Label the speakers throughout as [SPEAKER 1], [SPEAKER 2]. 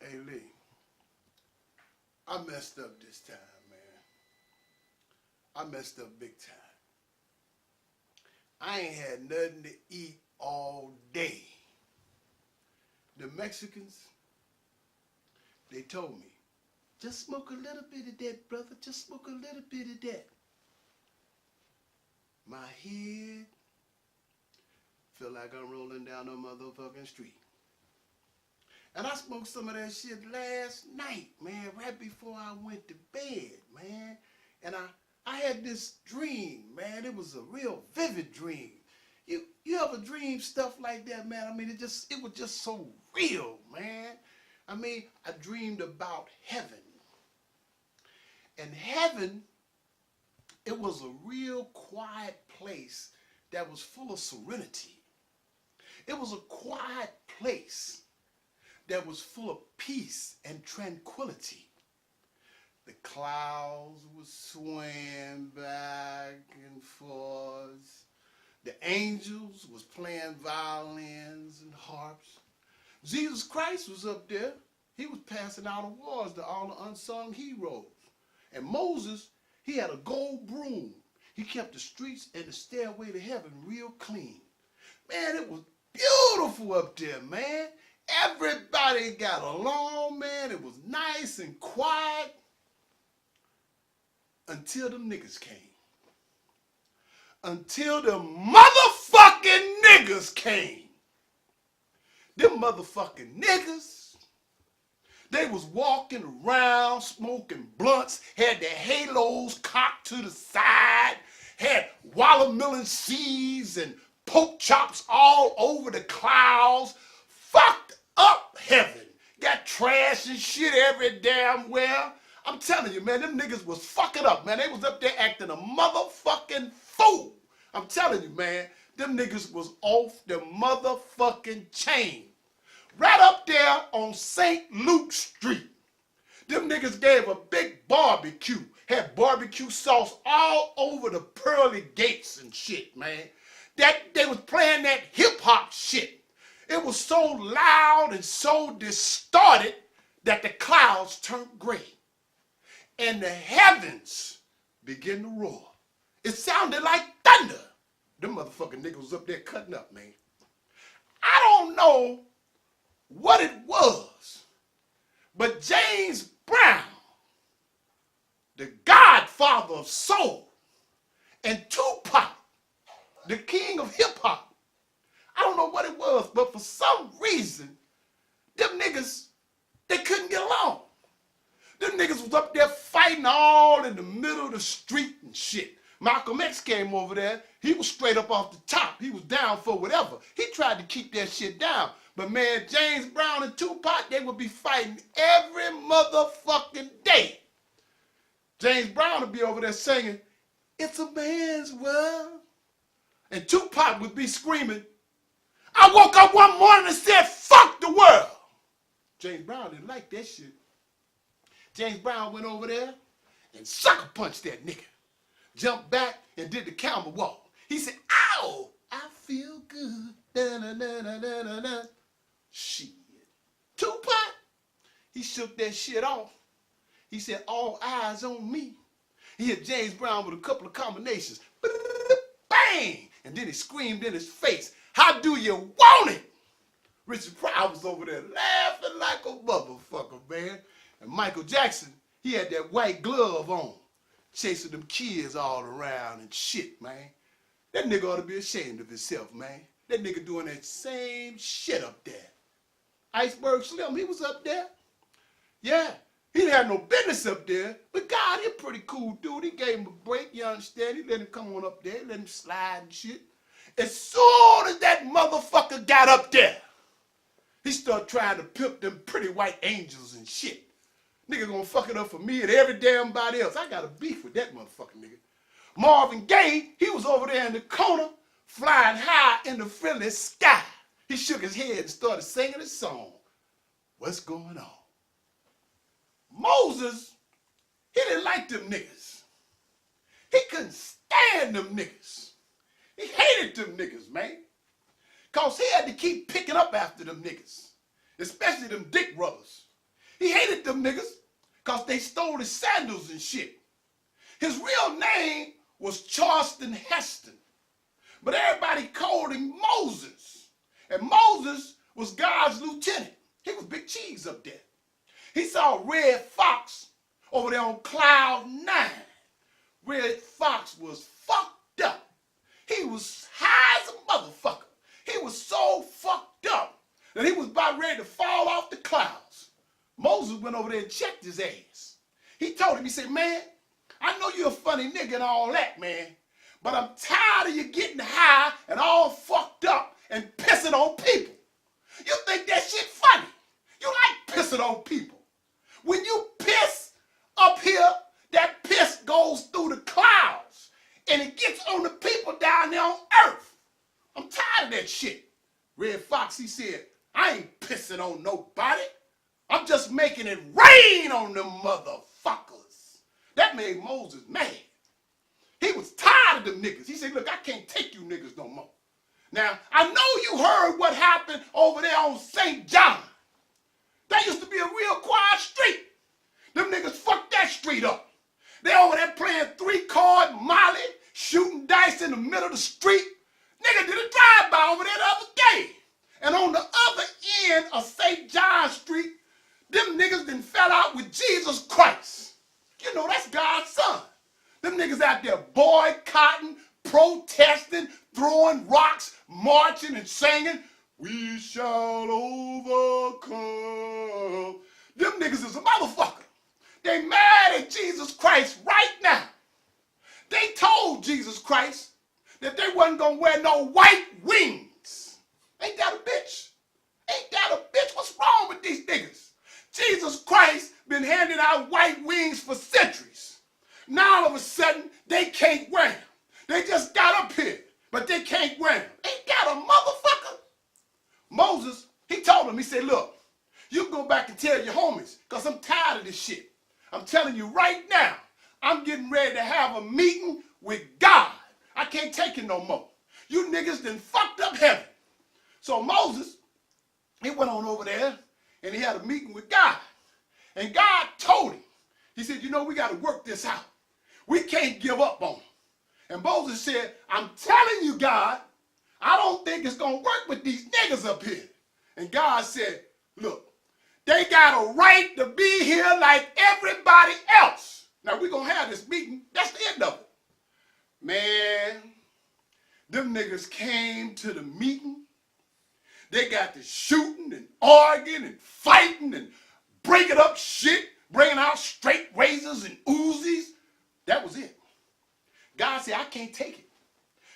[SPEAKER 1] Hey Lee, I messed up this time, man. I messed up big time. I ain't had nothing to eat all day. The Mexicans, they told me, just smoke a little bit of that, brother. Just smoke a little bit of that. My head feel like I'm rolling down a motherfucking street. And I smoked some of that shit last night, man, right before I went to bed, man. And I had this dream, man. It was a real vivid dream. You ever dream stuff like that, man? I mean, it was just so real, man. I mean, I dreamed about heaven. And heaven, it was a real quiet place that was full of serenity. It was a quiet place that was full of peace and tranquility. The clouds would swaying back and forth. The angels was playing violins and harps. Jesus Christ was up there. He was passing out awards to all the unsung heroes. And Moses, he had a gold broom. He kept the streets and the stairway to heaven real clean. Man, it was beautiful up there, man. Everybody got along, man. It was nice and quiet until the niggas came. Until the motherfucking niggas came. Them motherfucking niggas, they was walking around smoking blunts, had their halos cocked to the side, had watermelon seeds and pork chops all over the clouds, fucked up heaven. Got trash and shit every damn where. I'm telling you, man, them niggas was fucking up, man. They was up there acting a motherfucking fool. I'm telling you, man, them niggas was off the motherfucking chain. Right up there on St. Luke Street. Them niggas gave a big barbecue. Had barbecue sauce all over the pearly gates and shit, man. That they was playing that hip hop shit. It was so loud and so distorted that the clouds turned gray. And the heavens began to roar. It sounded like thunder. Them motherfucking niggas was up there cutting up, man. I don't know what it was, but James Brown, the godfather of soul, and Tupac, the king of hip hop, I don't know what it was, but for some reason, them niggas, they couldn't get along. Them niggas was up there fighting all in the middle of the street and shit. Malcolm X came over there. He was straight up off the top. He was down for whatever. He tried to keep that shit down. But man, James Brown and Tupac, they would be fighting every motherfucking day. James Brown would be over there singing, "It's a man's world." And Tupac would be screaming, "I woke up one morning and said, fuck the world." James Brown didn't like that shit. James Brown went over there and sucker punched that nigga. Jumped back and did the camel walk. He said, "Ow, I feel good." Da-na-na-na-na-na. Shit. Tupac, he shook that shit off. He said, "All eyes on me." He hit James Brown with a couple of combinations. Bang! And then he screamed in his face, "How do you want it?" Richard Pryor was over there laughing like a motherfucker, man. And Michael Jackson, he had that white glove on, chasing them kids all around and shit, man. That nigga ought to be ashamed of himself, man. That nigga doing that same shit up there. Iceberg Slim, he was up there. Yeah, he didn't have no business up there, but God, he a pretty cool dude. He gave him a break, you understand? He let him come on up there, let him slide and shit. As soon as that motherfucker got up there, he started trying to pimp them pretty white angels and shit. Nigga gonna fuck it up for me and every damn body else. I got a beef with that motherfucking nigga. Marvin Gaye, he was over there in the corner, flying high in the friendly sky. He shook his head and started singing his song. What's going on? Moses, he didn't like them niggas. He couldn't stand them niggas. He hated them niggas, man. Cause he had to keep picking up after them niggas, especially them dick brothers. He hated them niggas cause they stole his sandals and shit. His real name was Charleston Heston, but everybody called him Moses. And Moses was God's lieutenant. He was Big Cheese up there. He saw Red Fox over there on Cloud 9. Red Fox was fucked up. He was high as a motherfucker. He was so fucked up that he was about ready to fall off the clouds. Moses went over there and checked his ass. He told him, he said, man, I know you're a funny nigga and all that, man, but I'm tired of you getting high and all fucked up and pissing on people. You think that shit funny. You like pissing on people. When you piss up here, that piss goes through the clouds and it gets on the people down there on earth. I'm tired of that shit. Red Fox, he said, I ain't pissing on nobody. I'm just making it rain on them motherfuckers. That made Moses mad. He was tired of them niggas. He said, look, I can't take you niggas no more. Now, I know you heard what happened over there on St. John. That used to be a real quiet street. Them niggas fucked that street up. They over there playing 3-card Molly, shooting dice in the middle of the street. Nigga did a drive-by over there the other day. And on the other end of St. John Street, them niggas done fell out with Jesus Christ. You know, that's God's son. Them niggas out there boycotting, protesting, throwing rocks, marching and singing, we shall overcome. Them niggas is a motherfucker. They mad at Jesus Christ right now. They told Jesus Christ that they wasn't gonna wear no white wings. Ain't that a bitch? Ain't that a bitch? What's wrong with these niggas? Jesus Christ been handing out white wings for centuries. Now all of a sudden, they can't wear them. They just got up here, but they can't wear them. Ain't that a motherfucker? Moses, he told him, he said, look, you can go back and tell your homies, because I'm tired of this shit. I'm telling you right now, I'm getting ready to have a meeting with God. I can't take it no more. You niggas done fucked up heaven. So Moses, he went on over there and he had a meeting with God. And God told him, he said, you know, we got to work this out. We can't give up on him. And Moses said, I'm telling you, God, I don't think it's going to work with these niggas up here. And God said, look, they got a right to be here like everybody else. Now, we're going to have this meeting. That's the end of it. Man, them niggas came to the meeting. They got to shooting and arguing and fighting and breaking up shit, bringing out straight razors and Uzis. That was it. God said, I can't take it.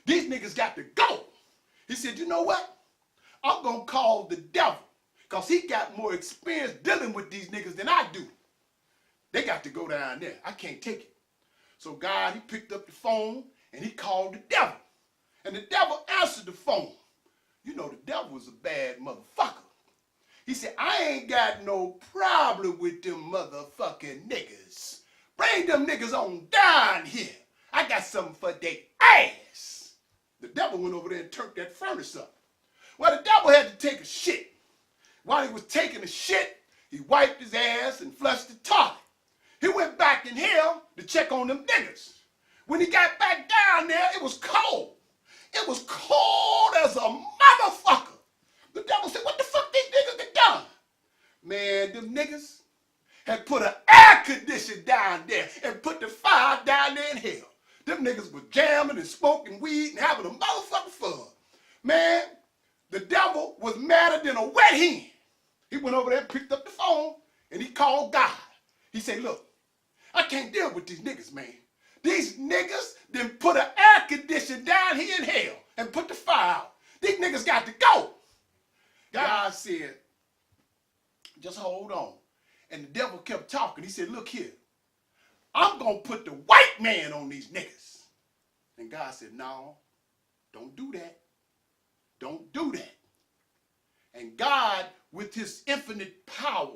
[SPEAKER 1] These niggas got to go. He said, you know what? I'm going to call the devil because he got more experience dealing with these niggas than I do. They got to go down there. I can't take it. So God, he picked up the phone and he called the devil. And the devil answered the phone. You know, the devil was a bad motherfucker. He said, I ain't got no problem with them motherfucking niggas. Bring them niggas on down here. I got something for they ass. The devil went over there and turned that furnace up. Well, the devil had to take a shit. While he was taking a shit, he wiped his ass and flushed the toilet. He went back in here to check on them niggas. When he got back down there, it was cold. It was cold as a motherfucker. The devil said, what the fuck these niggas done? Man, them niggas had put an air conditioner down there and put the fire down there in hell. Them niggas was jamming and smoking weed and having a motherfucking fun. Man, the devil was madder than a wet hen. He went over there and picked up the phone, and he called God. He said, look, I can't deal with these niggas, man. These niggas then put an air conditioner down here in hell and put the fire out. These niggas got to go. God said, just hold on. And the devil kept talking. He said, look here, I'm going to put the white man on these niggas. And God said, no, don't do that. Don't do that. And God, with his infinite power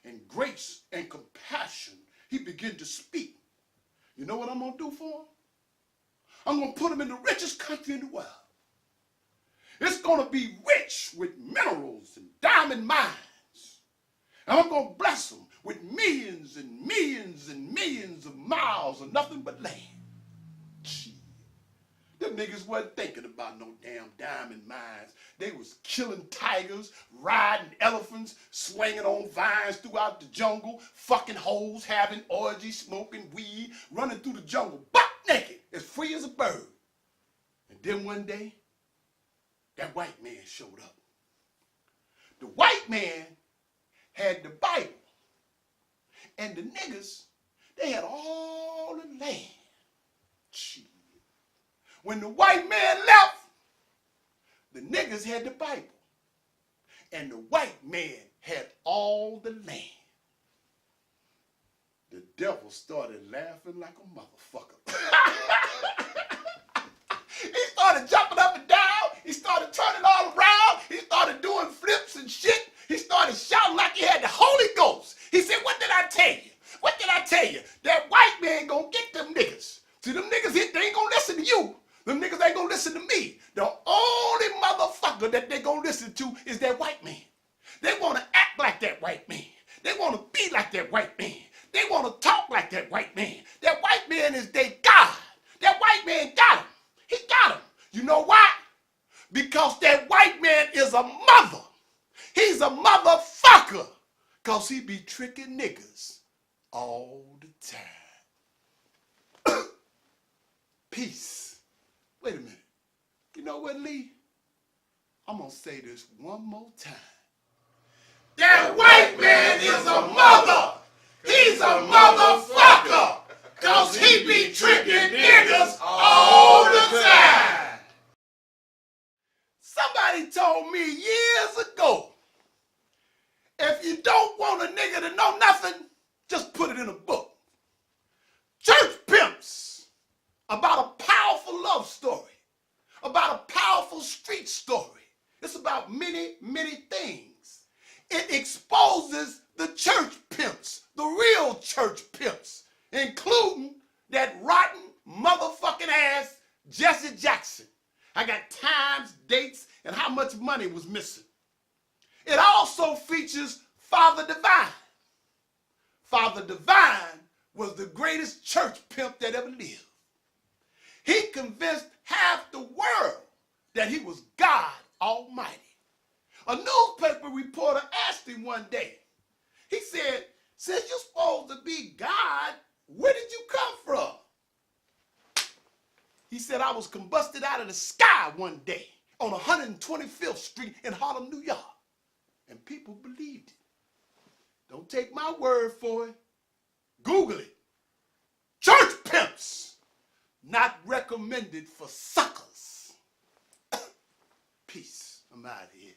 [SPEAKER 1] and grace and compassion, he began to speak. You know what I'm going to do for him? I'm going to put him in the richest country in the world. It's going to be rich with minerals and diamond mines. And I'm going to bless them with millions and millions and millions of miles of nothing but land. Gee. Them niggas wasn't thinking about no damn diamond mines. They was killing tigers, riding elephants, swinging on vines throughout the jungle, fucking hoes, having orgies, smoking weed, running through the jungle, butt naked, as free as a bird. And then one day, that white man showed up. The white man had the Bible. And the niggas, they had all the land. Gee. When the white man left, the niggas had the Bible. And the white man had all the land. The devil started laughing like a motherfucker. He started jumping up and down. He started turning all around. He started doing flips and shit. He started shouting like he had the Holy Ghost. He said, what did I tell you? What did I tell you? That white man gonna get them niggas. See, them niggas, they ain't gonna listen to you. Them niggas ain't gonna listen to me. The only motherfucker that they gonna listen to is that white man. They wanna act like that white man. They wanna be like that white man. They wanna talk like that white man. That white man is their God. That white man got him. He got him. You know why? Because that white man is a mother. He's a motherfucker. Because he be tricking niggas all the time. Peace. Wait a minute. You know what, Lee? I'm going to say this one more time. That white man is a mother. He's a motherfucker. Because he be tricking niggas all the time. Somebody told me years ago, if you don't want a nigga to know nothing, just put it in a book. Church Pimps, about a powerful love story, about a powerful street story. It's about many, many things. It exposes the church pimps, the real church pimps, including that rotten motherfucking ass Jesse Jackson. I got times, dates, and how much money was missing. It also features Father Divine. Father Divine was the greatest church pimp that ever lived. He convinced half the world that he was God Almighty. A newspaper reporter asked him one day, he said, since you're supposed to be God, where did you come from? He said, I was combusted out of the sky one day on 125th Street in Harlem, New York. And people believed it. Don't take my word for it. Google it. Church pimps, not recommended for suckers. Peace. I'm out of here.